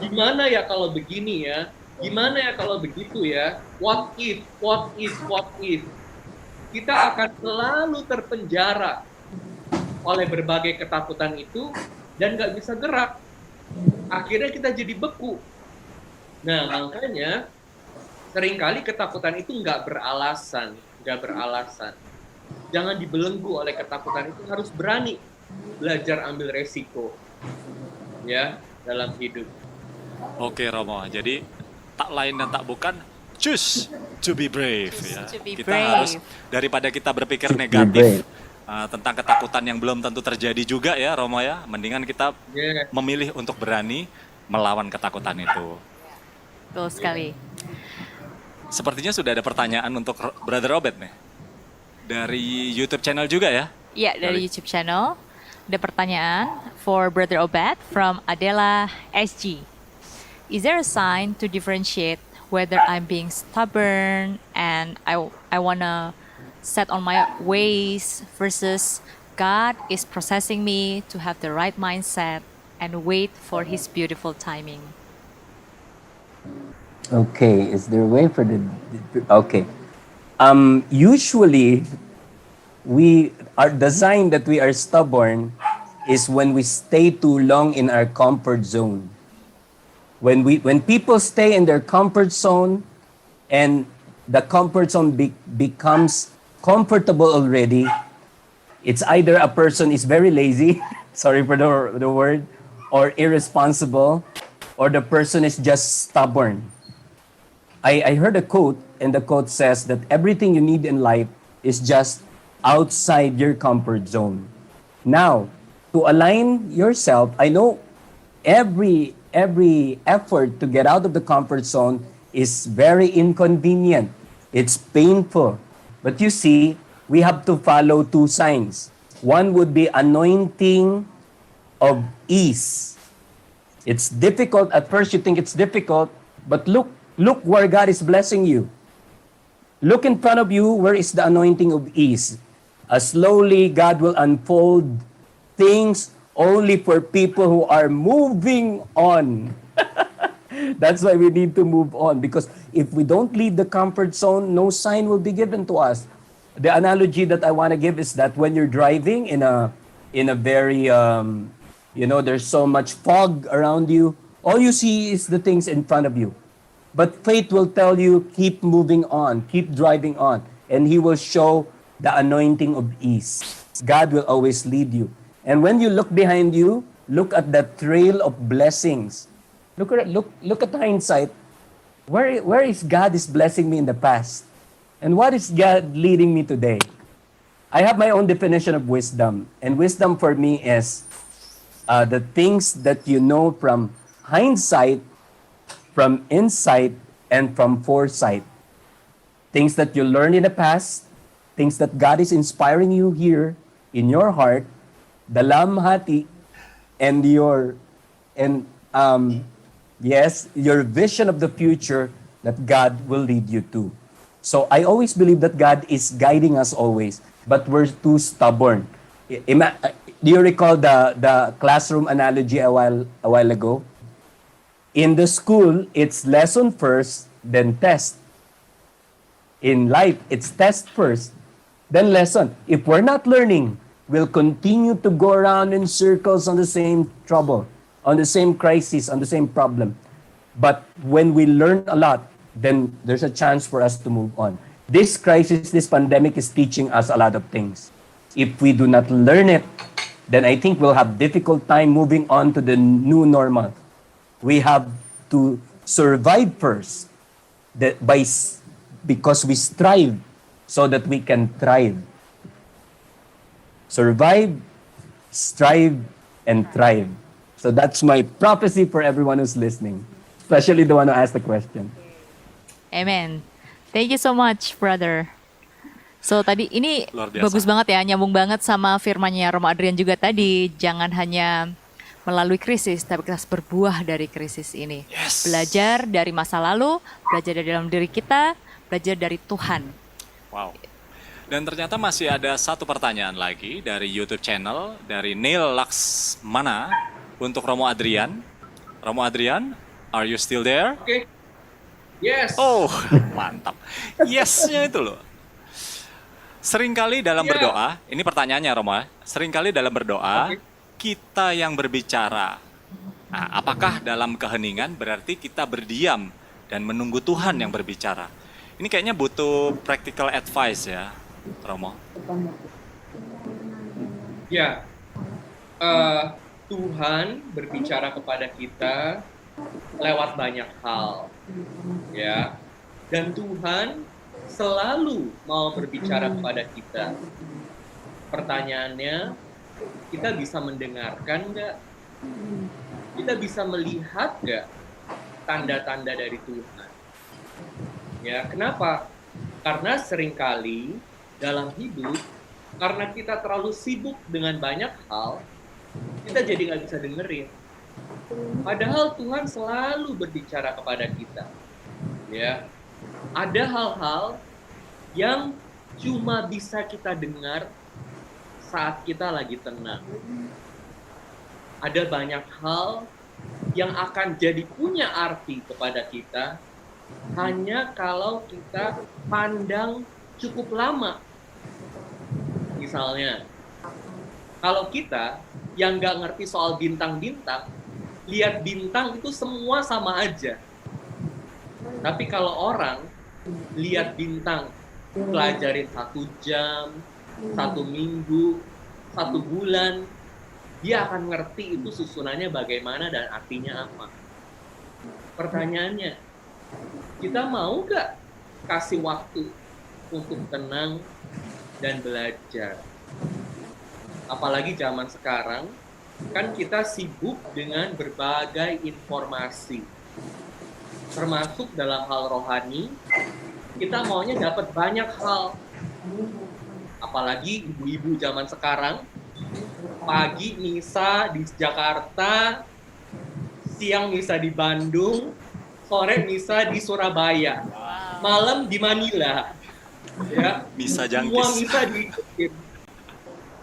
gimana ya kalau begini ya? Gimana ya kalau begitu ya? What if, what if, what if? Kita akan selalu terpenjara oleh berbagai ketakutan itu dan nggak bisa gerak. Akhirnya kita jadi beku. Nah, makanya seringkali ketakutan itu nggak beralasan, nggak beralasan. Jangan dibelenggu oleh ketakutan itu, harus berani belajar ambil resiko, ya, dalam hidup. Oke Romo, jadi tak lain dan tak bukan choose to be brave ya. to be Kita brave. harus daripada kita berpikir To be negatif brave. tentang ketakutan yang belum tentu terjadi juga ya Romo ya, mendingan kita Yeah. memilih untuk berani melawan ketakutan itu. Betul sekali. Sepertinya sudah ada pertanyaan untuk Brother Obed nih. Dari YouTube channel juga ya. Ya, dari YouTube channel ada pertanyaan for Brother Obed from Adela SG. Is there a sign to differentiate whether I'm being stubborn and I wanna set on my ways versus God is processing me to have the right mindset and wait for His beautiful timing? Okay, is there a way for okay. Usually, the sign that we are stubborn is when we stay too long in our comfort zone. When people stay in their comfort zone, and the comfort zone becomes comfortable already, it's either a person is very lazy, sorry for the word, or irresponsible, or the person is just stubborn. I heard a quote, and the quote says that everything you need in life is just outside your comfort zone. Now, to align yourself, I know every effort to get out of the comfort zone is very inconvenient. It's painful. But you see, we have to follow two signs. One would be anointing of ease. It's difficult. At first you think it's difficult, but look where God is blessing you. Look in front of you, where is the anointing of ease? Slowly, God will unfold things only for people who are moving on. That's why we need to move on, because if we don't leave the comfort zone, no sign will be given to us. The analogy that I want to give is that when you're driving in a very there's so much fog around you, all you see is the things in front of you. But faith will tell you, keep moving on, keep driving on, and He will show the anointing of ease. God will always lead you. And when you look behind you, look at the trail of blessings. Look at hindsight. Where is God is blessing me in the past? And what is God leading me today? I have my own definition of wisdom. And wisdom for me is the things that you know from hindsight, from insight, and from foresight. Things that you learned in the past, things that God is inspiring you here in your heart, dalamhati, and your vision of the future that God will lead you to. So I always believe that God is guiding us always, but we're too stubborn. Do you recall the classroom analogy a while ago? In the school, it's lesson first, then test. In life, it's test first, then lesson. If we're not learning, we'll continue to go around in circles on the same trouble, on the same crisis, on the same problem. But when we learn a lot, then there's a chance for us to move on. This crisis, this pandemic is teaching us a lot of things. If we do not learn it, then I think we'll have difficult time moving on to the new normal. We have to survive first, because we strive so that we can thrive. Survive, strive, and thrive. So that's my prophecy for everyone who's listening, especially the one who asked the question. Amen. Thank you so much, brother. So tadi ini Luar biasa. bagus banget ya, nyambung banget sama firmannya Romo Adrian juga tadi. Jangan hanya melalui krisis, tapi kita harus berbuah dari krisis ini. Yes. Belajar dari masa lalu, belajar dari dalam diri kita, belajar dari Tuhan. Wow. Dan ternyata masih ada satu pertanyaan lagi dari YouTube channel dari Neil Laksmana. untuk Romo Adrian. Romo Adrian, are you still there? Oke. Yes. Oh, mantap. Yes-nya itu loh. Seringkali dalam Iya. berdoa, ini pertanyaannya Romo, seringkali dalam berdoa, Oke. kita yang berbicara. Nah, apakah dalam keheningan berarti kita berdiam dan menunggu Tuhan yang berbicara? Ini kayaknya butuh practical advice ya, Romo. Ya. Tuhan berbicara kepada kita lewat banyak hal. Ya. Dan Tuhan selalu mau berbicara kepada kita. Pertanyaannya, kita bisa mendengarkan nggak? Kita bisa melihat nggak tanda-tanda dari Tuhan? Ya, kenapa? Karena seringkali dalam hidup, karena kita terlalu sibuk dengan banyak hal, kita jadi nggak bisa dengerin. Padahal Tuhan selalu berbicara kepada kita. Ya, ada hal-hal yang cuma bisa kita dengar saat kita lagi tenang. Ada banyak hal yang akan jadi punya arti kepada kita hanya kalau kita pandang cukup lama. Misalnya, kalau kita yang nggak ngerti soal bintang-bintang, lihat bintang itu semua sama aja. Tapi kalau orang lihat bintang, pelajarin 1 jam, 1 minggu, 1 bulan, dia akan ngerti itu susunannya bagaimana dan artinya apa. Pertanyaannya, kita mau nggak kasih waktu untuk tenang dan belajar? Apalagi zaman sekarang, kan kita sibuk dengan berbagai informasi. Termasuk dalam hal rohani, kita maunya dapat banyak hal. Apalagi ibu-ibu zaman sekarang, pagi misa di Jakarta, siang misa di Bandung, sore misa di Surabaya, malam di Manila. Ya, Misa semua jangkis. misa diikutin.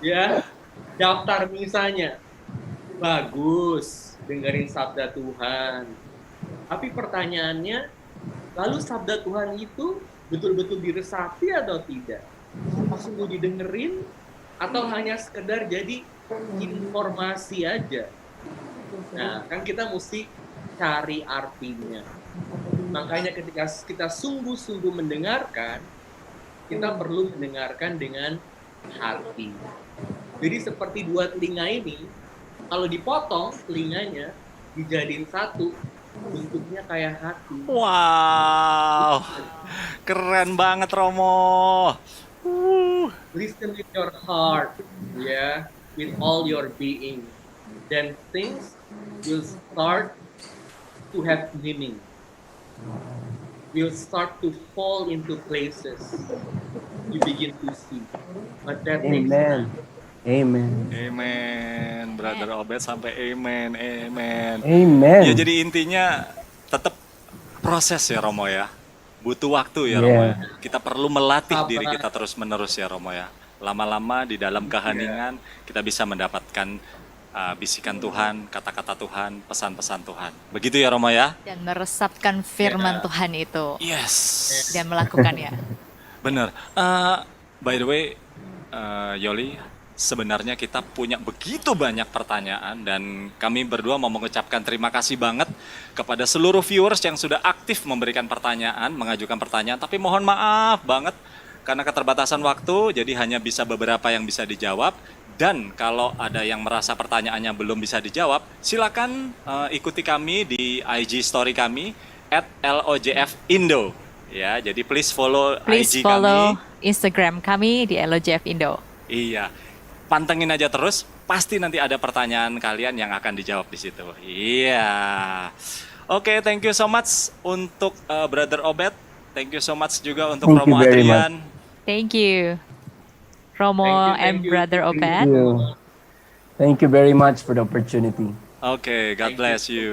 Ya, daftar misanya bagus, dengerin sabda Tuhan. Tapi pertanyaannya, lalu sabda Tuhan itu betul-betul diresapi atau tidak? Apa sungguh didengerin atau hanya sekedar jadi informasi aja? Nah, kan kita mesti cari artinya. Makanya ketika kita sungguh-sungguh mendengarkan, kita perlu mendengarkan dengan hati. Jadi seperti 2 telinga ini, kalau dipotong telinganya, dijadiin satu, bentuknya kayak hati. Wow, keren banget Romo. Listen with your heart, yeah, with all your being. Then things will start to have meaning. Will start to fall into places you begin to see. But that takes Amen. time. Amen. Amen, Brother Obed sampai amen, amen. Amen. Ya jadi intinya tetap proses ya Romo ya. Butuh waktu ya Yeah. Romo ya. Kita perlu melatih Sabar. diri kita terus menerus ya Romo ya. Lama-lama di dalam keheningan kita bisa mendapatkan bisikan Tuhan, kata-kata Tuhan, pesan-pesan Tuhan. Begitu ya Romo ya. Dan meresapkan firman Ya. Tuhan itu Yes. dan melakukannya. Bener. By the way, Yoli, sebenarnya kita punya begitu banyak pertanyaan dan kami berdua mau mengucapkan terima kasih banget kepada seluruh viewers yang sudah aktif memberikan pertanyaan, mengajukan pertanyaan. Tapi mohon maaf banget karena keterbatasan waktu, jadi hanya bisa beberapa yang bisa dijawab. Dan kalau ada yang merasa pertanyaannya belum bisa dijawab, silakan ikuti kami di IG story kami @LOJFindo. Ya, jadi please follow Please IG follow kami. Instagram kami di LOJF Indo. Iya, pantengin aja terus. Pasti nanti ada pertanyaan kalian yang akan dijawab di situ. Iya. Oke, thank you so much untuk Brother Obed. Thank you so much juga untuk Thank you Romo very Adrian. Thank you, Romo Thank and you. Brother Thank Obed. you. Thank you very much for the opportunity. Oke, God Thank you. bless you.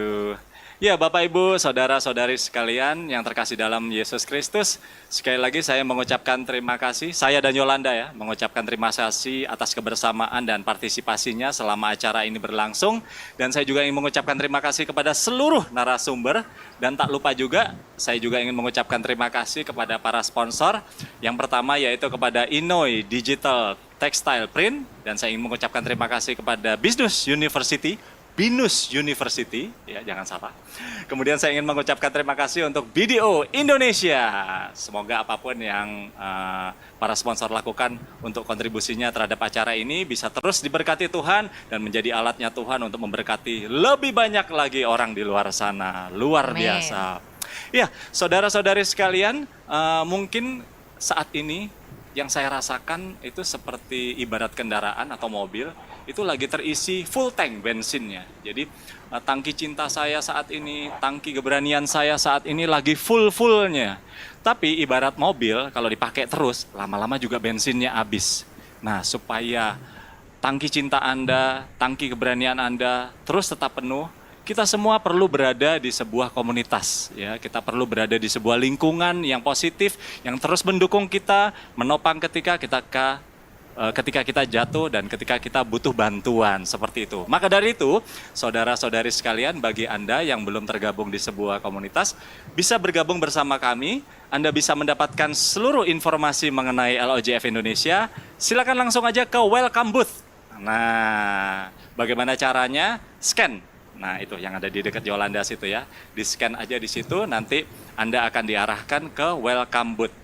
Ya, Bapak, Ibu, saudara-saudari sekalian yang terkasih dalam Yesus Kristus, sekali lagi saya mengucapkan terima kasih. Saya dan Yolanda ya, mengucapkan terima kasih atas kebersamaan dan partisipasinya selama acara ini berlangsung. Dan saya juga ingin mengucapkan terima kasih kepada seluruh narasumber. Dan tak lupa juga, saya juga ingin mengucapkan terima kasih kepada para sponsor. Yang pertama yaitu kepada Inoi Digital Textile Print. Dan saya ingin mengucapkan terima kasih kepada Binus University, ya jangan salah. Kemudian saya ingin mengucapkan terima kasih untuk BDO Indonesia. Semoga apapun yang para sponsor lakukan untuk kontribusinya terhadap acara ini bisa terus diberkati Tuhan dan menjadi alatnya Tuhan untuk memberkati lebih banyak lagi orang di luar sana. Luar Amin. biasa. Ya, saudara-saudari sekalian, mungkin saat ini yang saya rasakan itu seperti ibarat kendaraan atau mobil, itu lagi terisi full tank bensinnya. Jadi tangki cinta saya saat ini, tangki keberanian saya saat ini lagi full-fullnya. Tapi ibarat mobil kalau dipakai terus, lama-lama juga bensinnya habis. Nah, supaya tangki cinta Anda, tangki keberanian Anda terus tetap penuh, kita semua perlu berada di sebuah komunitas, ya. Kita perlu berada di sebuah lingkungan yang positif, yang terus mendukung kita, menopang ketika kita jatuh dan ketika kita butuh bantuan, seperti itu. Maka dari itu, saudara-saudari sekalian, bagi Anda yang belum tergabung di sebuah komunitas, bisa bergabung bersama kami. Anda bisa mendapatkan seluruh informasi mengenai LOJF Indonesia. Silakan langsung aja ke Welcome Booth. Nah, bagaimana caranya? Scan. Nah, itu yang ada di dekat Yolanda situ ya. Di-scan aja di situ, nanti Anda akan diarahkan ke Welcome Booth.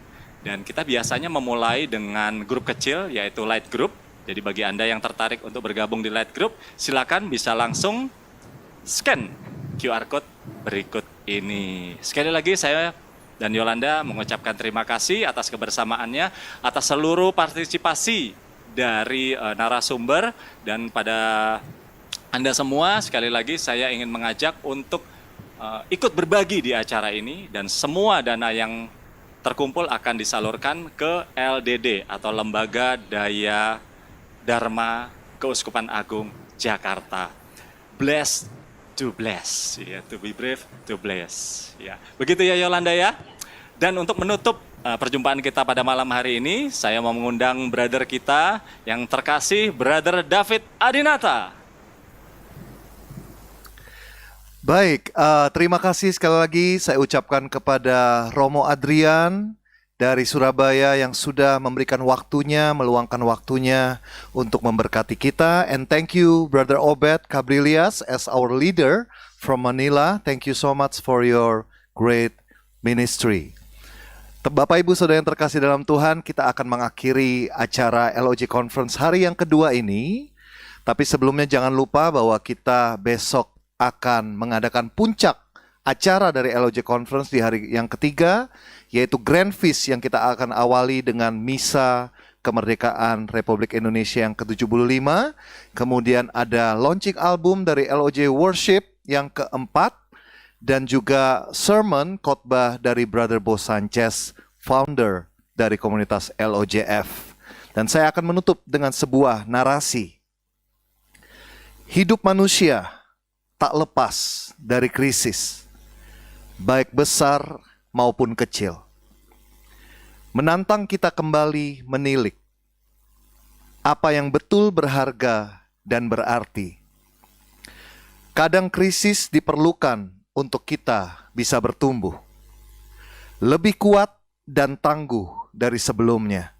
Dan kita biasanya memulai dengan grup kecil, yaitu Light Group. Jadi bagi Anda yang tertarik untuk bergabung di Light Group, silakan bisa langsung scan QR Code berikut ini. Sekali lagi saya dan Yolanda mengucapkan terima kasih atas kebersamaannya, atas seluruh partisipasi dari narasumber, dan pada Anda semua, sekali lagi saya ingin mengajak untuk ikut berbagi di acara ini, dan semua dana yang terkumpul akan disalurkan ke LDD atau Lembaga Daya Dharma Keuskupan Agung Jakarta. Bless to bless, ya, to be brave to bless. Ya, begitu ya Yolanda ya. Dan untuk menutup perjumpaan kita pada malam hari ini, saya mau mengundang brother kita yang terkasih, Brother David Adinata. Baik, terima kasih sekali lagi saya ucapkan kepada Romo Adrian dari Surabaya yang sudah memberikan waktunya, meluangkan waktunya untuk memberkati kita. And thank you Brother Obed Cabrilias as our leader from Manila. Thank you so much for your great ministry. Bapak Ibu Saudara yang terkasih dalam Tuhan, kita akan mengakhiri acara LOJ Conference hari yang kedua ini. Tapi sebelumnya jangan lupa bahwa kita besok akan mengadakan puncak acara dari LOJ Conference di hari yang ketiga, yaitu Grand Feast yang kita akan awali dengan Misa Kemerdekaan Republik Indonesia yang ke-75. Kemudian ada launching album dari LOJ Worship yang keempat, dan juga sermon khotbah dari Brother Bo Sanchez, founder dari komunitas LOJF. Dan saya akan menutup dengan sebuah narasi. Hidup manusia tak lepas dari krisis, baik besar maupun kecil. Menantang kita kembali menilik apa yang betul berharga dan berarti. Kadang krisis diperlukan untuk kita bisa bertumbuh, lebih kuat dan tangguh dari sebelumnya.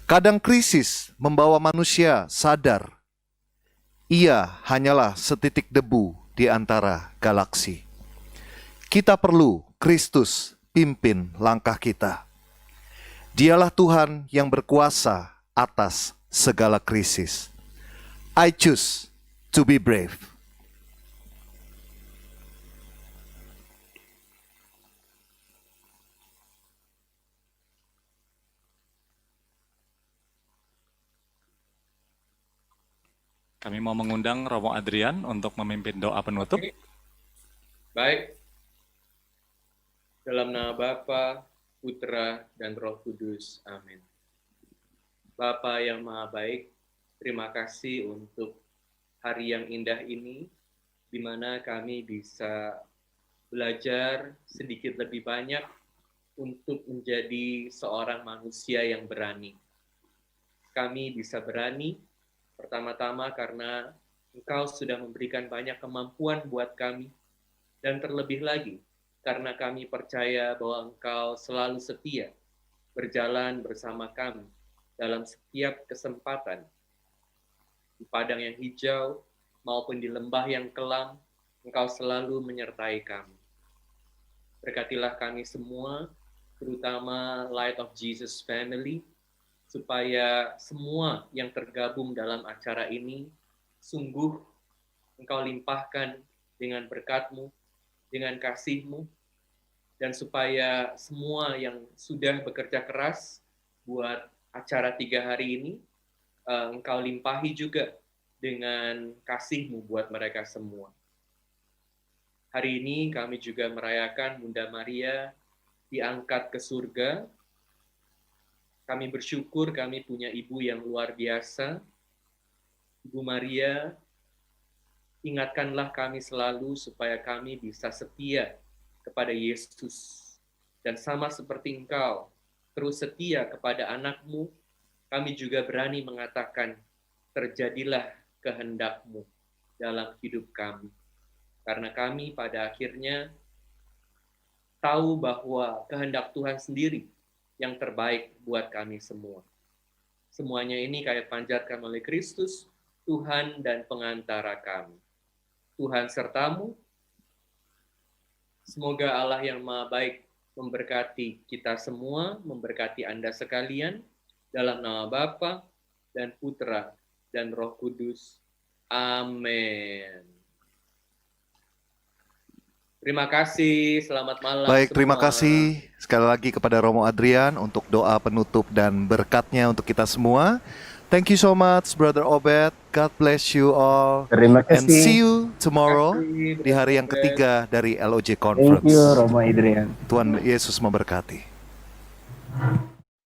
Kadang krisis membawa manusia sadar ia hanyalah setitik debu di antara galaksi. Kita perlu Kristus pimpin langkah kita. Dialah Tuhan yang berkuasa atas segala krisis. I choose to be brave. Kami mau mengundang Romo Adrian untuk memimpin doa penutup. Baik. Dalam nama Bapa, Putra, dan Roh Kudus. Amin. Bapa yang Maha Baik, terima kasih untuk hari yang indah ini, di mana kami bisa belajar sedikit lebih banyak untuk menjadi seorang manusia yang berani. Kami bisa berani pertama-tama karena Engkau sudah memberikan banyak kemampuan buat kami, dan terlebih lagi karena kami percaya bahwa Engkau selalu setia berjalan bersama kami dalam setiap kesempatan, di padang yang hijau maupun di lembah yang kelam. Engkau selalu menyertai kami. Berkatilah kami semua, terutama Light of Jesus Family, supaya semua yang tergabung dalam acara ini sungguh Engkau limpahkan dengan berkat-Mu, dengan kasih-Mu, dan supaya semua yang sudah bekerja keras buat acara 3 hari ini, Engkau limpahi juga dengan kasih-Mu buat mereka semua. Hari ini kami juga merayakan Bunda Maria diangkat ke surga. Kami bersyukur kami punya ibu yang luar biasa. Ibu Maria, ingatkanlah kami selalu supaya kami bisa setia kepada Yesus. Dan sama seperti Engkau, terus setia kepada anak-Mu, kami juga berani mengatakan, terjadilah kehendak-Mu dalam hidup kami. Karena kami pada akhirnya tahu bahwa kehendak Tuhan sendiri yang terbaik buat kami semua. Semuanya ini kami panjatkan oleh Kristus, Tuhan dan pengantara kami. Tuhan sertamu. Semoga Allah yang Maha Baik memberkati kita semua, memberkati Anda sekalian, dalam nama Bapa dan Putra dan Roh Kudus. Amin. Terima kasih, selamat malam. Baik, terima semua. kasih sekali lagi kepada Romo Adrian untuk doa penutup dan berkatnya untuk kita semua. Thank you so much, Brother Obed. God bless you all. Terima And kasih. see you tomorrow Terima kasih, di hari yang Brother Obed. ketiga dari LOJ Thank Conference. you, Romo Adrian. Tuhan Yesus memberkati.